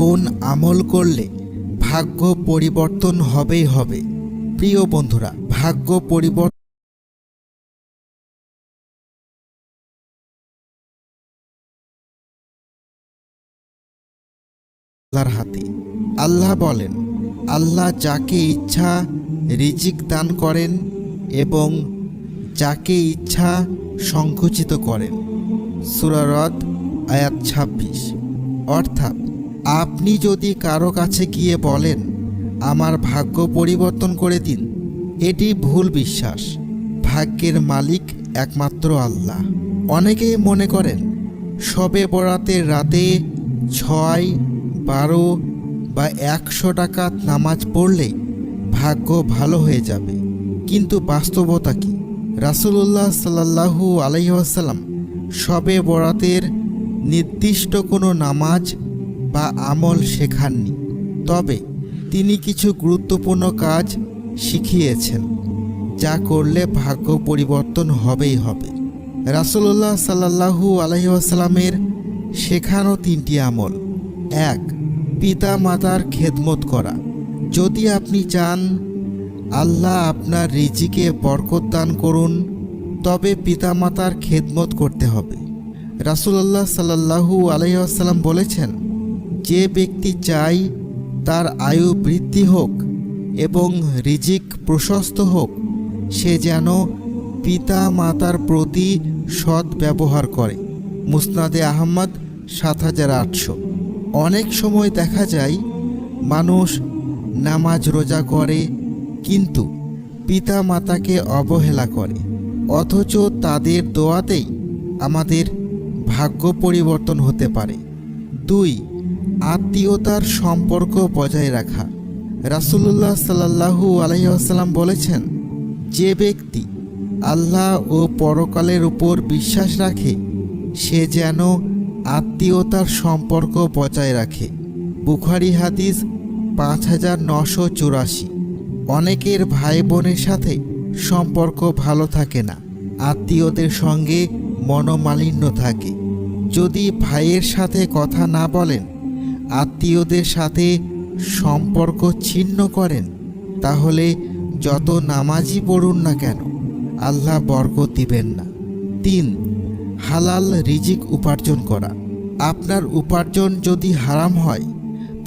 কোন আমল করলে ভাগ্য পরিবর্তন হবেই হবে। প্রিয় বন্ধুরা, ভাগ্য পরিবর্তন আল্লাহর হাতে। আল্লাহ বলেন, আল্লাহ যাকে ইচ্ছা রিজিক দান করেন এবং যাকে ইচ্ছা সংকুচিত করেন। সূরা রদ আয়াত 26। অর্থাৎ আপনি যদি কারো কাছে গিয়ে বলেন আমার ভাগ্য পরিবর্তন করে দিন, এটি ভুল বিশ্বাস। ভাগ্যের মালিক একমাত্র আল্লাহ। অনেকেই মনে করেন শবে বরাতের রাতে 6, 12 বা 100 রাকাত নামাজ পড়লেই ভাগ্য ভালো হয়ে যাবে। কিন্তু বাস্তবতা কি? রাসূলুল্লাহ সাল্লাল্লাহু আলাইহি ওয়াসাল্লাম শবে বরাতের নির্দিষ্ট কোনো নামাজ বা আমল শেখাননি। তবে তিনি কিছু গুরুত্বপূর্ণ কাজ শিখিয়েছেন, যা করলে ভাগ্য পরিবর্তন হবেই হবে। রাসূলুল্লাহ সাল্লাল্লাহু আলাইহি ওয়াসাল্লামের শেখানো 3টি আমল। 1. পিতা মাতার খেদমত করা। যদি আপনি চান আল্লাহ আপনার রিজিকে বরকত দান করুন, তবে পিতামাতার খেদমত করতে হবে। রাসূলুল্লাহ সাল্লাল্লাহু আলাইহি ওয়াসাল্লাম বলেছেন, যে ব্যক্তি চায় তার আয়ু বৃদ্ধি হোক এবং রিজিক প্রশস্ত হোক, সে যেন পিতা মাতার প্রতি সৎ ব্যবহার করে। মুসনাদে আহমদ ৭৮০০। অনেক সময় দেখা যায় মানুষ নামাজ রোজা করে কিন্তু পিতা মাতাকে অবহেলা করে, অথচ তাদের দোয়াতেই আমাদের ভাগ্য পরিবর্তন হতে পারে। 2. আত্মীয়তার সম্পর্ক বজায় রাখা। রাসূলুল্লাহ সাল্লাল্লাহু আলাইহি ওয়াসাল্লাম বলেছেন, যে ব্যক্তি আল্লাহ ও পরকালের উপর বিশ্বাস রাখে সে যেন আত্মীয়তার সম্পর্ক বজায় রাখে। বুখারী হাদিস 5984। অনেকের ভাই বোনের সাথে সম্পর্ক ভালো থাকে না, আত্মীয়দের সঙ্গে মনোমালিন্য থাকে। যদি ভাইয়ের সাথে কথা না বলেন, আত্মীয়দের সাথে সম্পর্ক ছিন্ন করেন, তাহলে যত নামাজই পড়ুন না কেন আল্লাহ বরকত দিবেন না। 3. হালাল রিজিক উপার্জন করা। আপনার উপার্জন যদি হারাম হয়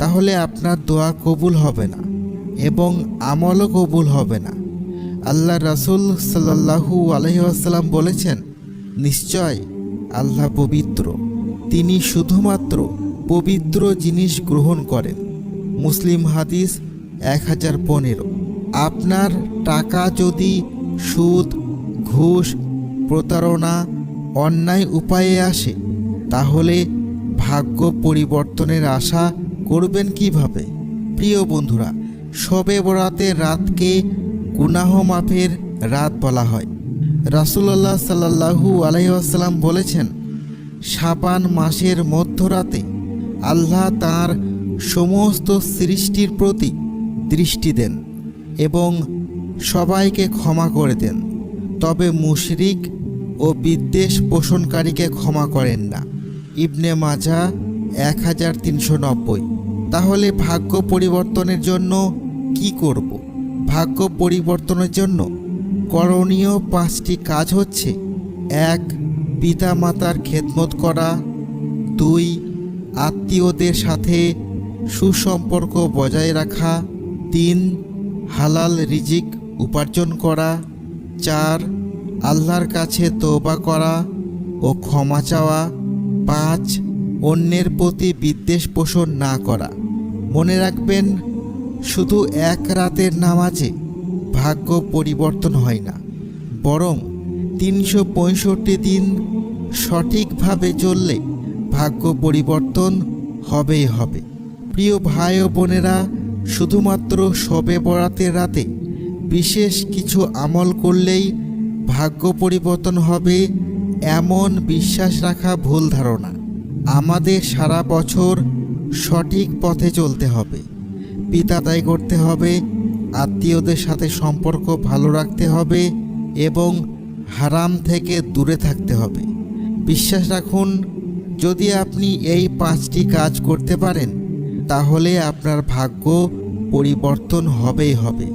তাহলে আপনার দোয়া কবুল হবে না এবং আমলও কবুল হবে না। আল্লাহ রাসূল সাল্লাল্লাহু আলাইহি ওয়াসাল্লাম বলেছেন, নিশ্চয় আল্লাহ পবিত্র, তিনি শুধুমাত্র পবিত্র জিনিস গ্রহণ করেন। মুসলিম হাদিস 1015। আপনার টাকা যদি সুদ, ঘুষ, প্রতারণা, অন্যায় উপায়ে আসে, তাহলে ভাগ্য পরিবর্তনের আশা করবেন কিভাবে? প্রিয় বন্ধুরা, শবে বরাতের রাতকে গুনাহ মাফের রাত বলা হয়। রাসূলুল্লাহ সাল্লাল্লাহু আলাইহি ওয়াসাল্লাম বলেছেন, শাবান মাসের মধ্যরাতে আল্লাহ তাঁর সমস্ত সৃষ্টির প্রতি দৃষ্টি দেন এবং সবাইকে ক্ষমা করে দেন, তবে মুশরিক ও বিদ্বেষ পোষণকারীকে ক্ষমা করেন না। ইবনে মাজাহ 1390। তাহলে ভাগ্য পরিবর্তনের জন্য কি করব? ভাগ্য পরিবর্তনের জন্য করণীয় 5টি কাজ হচ্ছে: 1. পিতা মাতার খেদমত করা। 2. আত্মীয়দের সাথে সুসম্পর্ক বজায় রাখা। 3. হালাল রিজিক উপার্জন করা। 4. আল্লাহর কাছে তওবা করা ও ক্ষমা চাওয়া। 5. অন্যের প্রতি বিদ্বেষ পোষণ না করা। মনে রাখবেন, শুধু এক রাতের নামাজে ভাগ্য পরিবর্তন হয় না, বরং 365 দিন সঠিকভাবে চললে ভাগ্য পরিবর্তন হবেই হবে। প্রিয় ভাই ও বোনেরা, শুধুমাত্র শবে বরাতের রাতে বিশেষ কিছু আমল করলেই ভাগ্য পরিবর্তন হবে এমন বিশ্বাস রাখা ভুল ধারণা। আমাদের সারা বছর সঠিক পথে চলতে হবে, পিতা আদায় করতে হবে, আত্মীয়দের সাথে সম্পর্ক ভালো রাখতে হবে এবং হারাম থেকে দূরে থাকতে হবে। বিশ্বাস রাখুন, যদি আপনি এই 5টি কাজ করতে পারেন তাহলে আপনার ভাগ্য পরিবর্তন হবেই হবে।